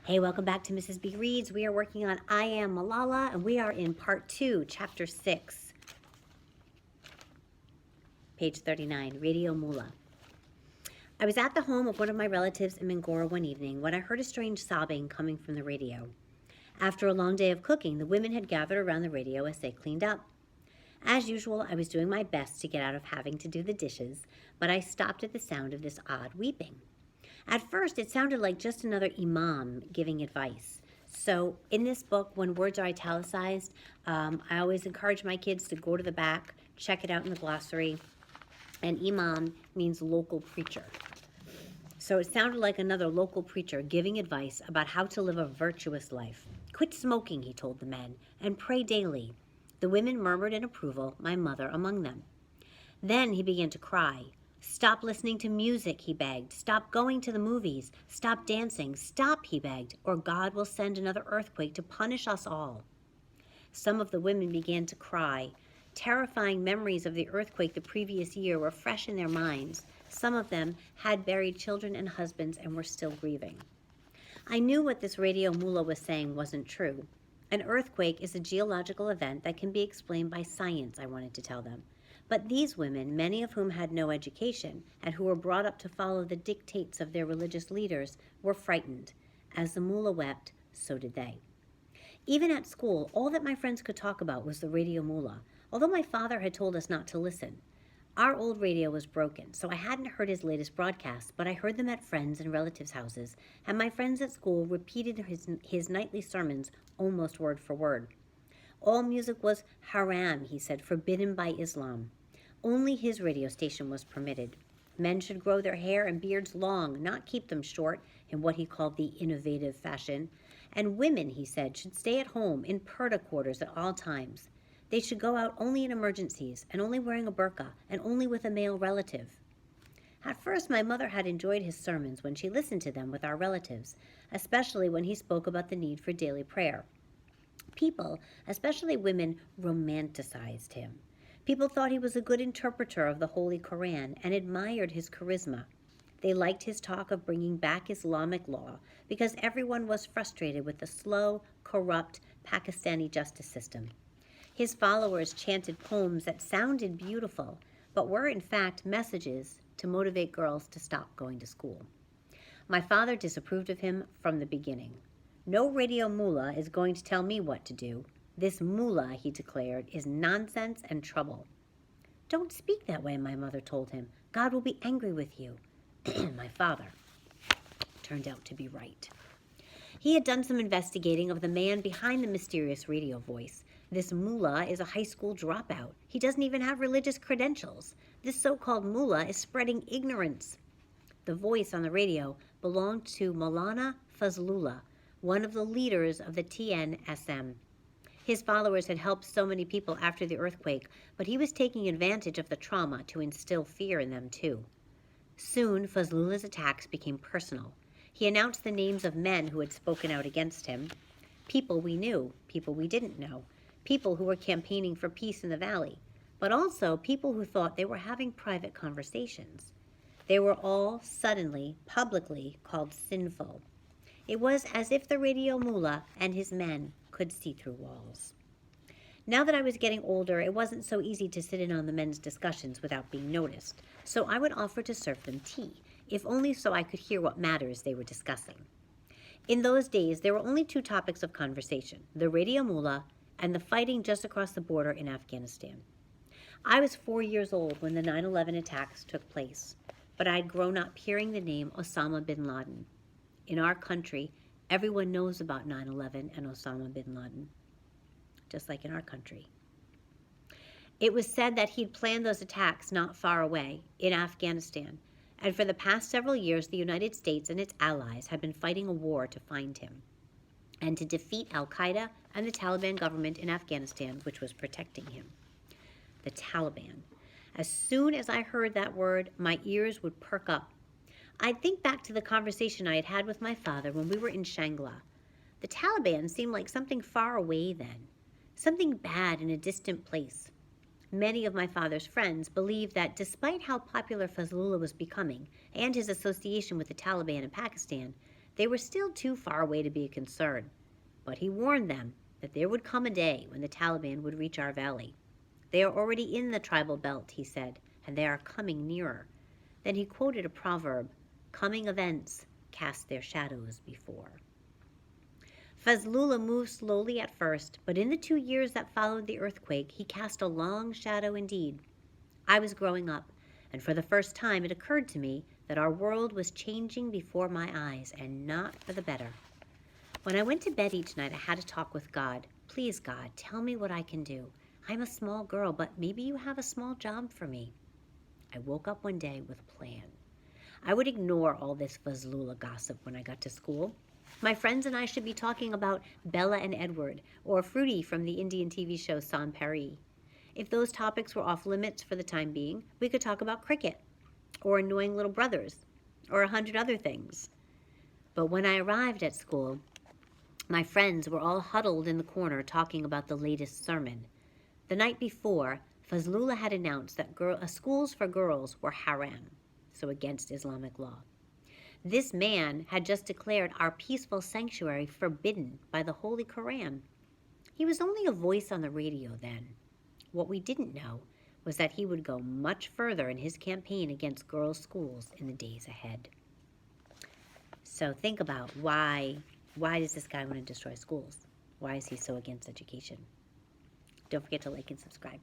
Hey, welcome back to Mrs. B Reads. We are working on I Am Malala, and we are in part 2, chapter 6, page 39, Radio Mullah. I was at the home of one of my relatives in Mangora one evening when I heard a strange sobbing coming from the radio. After a long day of cooking, the women had gathered around the radio as they cleaned up. As usual, I was doing my best to get out of having to do the dishes, but I stopped at the sound of this odd weeping. At first, it sounded like just another imam giving advice. So in this book, when words are italicized, I always encourage my kids to go to the back, check it out in the glossary. And imam means local preacher. So it sounded like another local preacher giving advice about how to live a virtuous life. Quit smoking, he told the men, and pray daily. The women murmured in approval, my mother among them. Then he began to cry. Stop listening to music, he begged. Stop going to the movies. Stop dancing. Stop, he begged, or God will send another earthquake to punish us all. Some of the women began to cry. Terrifying memories of the earthquake the previous year were fresh in their minds. Some of them had buried children and husbands and were still grieving. I knew what this Radio Mullah was saying wasn't true. An earthquake is a geological event that can be explained by science, I wanted to tell them. But these women, many of whom had no education and who were brought up to follow the dictates of their religious leaders, were frightened. As the mullah wept, so did they. Even at school, all that my friends could talk about was the Radio Mullah, although my father had told us not to listen. Our old radio was broken, so I hadn't heard his latest broadcasts, but I heard them at friends' and relatives' houses, and my friends at school repeated his nightly sermons almost word for word. All music was haram, he said, forbidden by Islam. Only his radio station was permitted. Men should grow their hair and beards long, not keep them short in what he called the innovative fashion. And women, he said, should stay at home in purdah quarters at all times. They should go out only in emergencies and only wearing a burqa and only with a male relative. At first, my mother had enjoyed his sermons when she listened to them with our relatives, especially when he spoke about the need for daily prayer. People, especially women, romanticized him. People thought he was a good interpreter of the Holy Koran and admired his charisma. They liked his talk of bringing back Islamic law because everyone was frustrated with the slow, corrupt Pakistani justice system. His followers chanted poems that sounded beautiful, but were in fact messages to motivate girls to stop going to school. My father disapproved of him from the beginning. No Radio Mullah is going to tell me what to do. This mullah, he declared, is nonsense and trouble. Don't speak that way, my mother told him. God will be angry with you. My father turned out to be right. He had done some investigating of the man behind the mysterious radio voice. This mullah is a high school dropout. He doesn't even have religious credentials. This so-called mullah is spreading ignorance. The voice on the radio belonged to Maulana Fazlullah, one of the leaders of the TNSM. His followers had helped so many people after the earthquake, but he was taking advantage of the trauma to instill fear in them too. Soon, Fazlullah's attacks became personal. He announced the names of men who had spoken out against him, people we knew, people we didn't know, people who were campaigning for peace in the valley, but also people who thought they were having private conversations. They were all suddenly, publicly called sinful. It was as if the Radio Mullah and his men could see through walls. Now that I was getting older, it wasn't so easy to sit in on the men's discussions without being noticed, so I would offer to serve them tea, if only so I could hear what matters they were discussing. In those days, there were only two topics of conversation, the Radio Mullah and the fighting just across the border in Afghanistan. I was 4 years old when the 9/11 attacks took place, but I had grown up hearing the name Osama bin Laden. In our country, everyone knows about 9/11 and Osama bin Laden, just like in our country. It was said that he'd planned those attacks not far away, in Afghanistan, and for the past several years, the United States and its allies had been fighting a war to find him and to defeat al-Qaeda and the Taliban government in Afghanistan, which was protecting him. The Taliban. As soon as I heard that word, my ears would perk up. I'd think back to the conversation I had had with my father when we were in Shangla. The Taliban seemed like something far away then, something bad in a distant place. Many of my father's friends believed that despite how popular Fazlullah was becoming and his association with the Taliban in Pakistan, They were still too far away to be a concern, but he warned them that there would come a day when the Taliban would reach our valley. They are already in the tribal belt, he said, and they are coming nearer. Then he quoted a proverb, "Coming events cast their shadows before." Fazlullah moved slowly at first, but in the 2 years that followed the earthquake, he cast a long shadow indeed. I was growing up, and for the first time it occurred to me that our world was changing before my eyes, and not for the better. When I went to bed each night, I had a talk with God. "Please, God, tell me what I can do. I'm a small girl, but maybe you have a small job for me." I woke up one day with a plan. I would ignore all this Fazlullah gossip when I got to school. My friends and I should be talking about Bella and Edward, or Fruity from the Indian TV show San Pari. If those topics were off limits for the time being, we could talk about cricket, or annoying little brothers, or 100 other things. But when I arrived at school, my friends were all huddled in the corner talking about the latest sermon. The night before, Fazlullah had announced that schools for girls were haram, so against Islamic law. This man had just declared our peaceful sanctuary forbidden by the Holy Quran. He was only a voice on the radio then. What we didn't know was that he would go much further in his campaign against girls' schools in the days ahead. So think about why does this guy want to destroy schools? Why is he so against education? Don't forget to like and subscribe.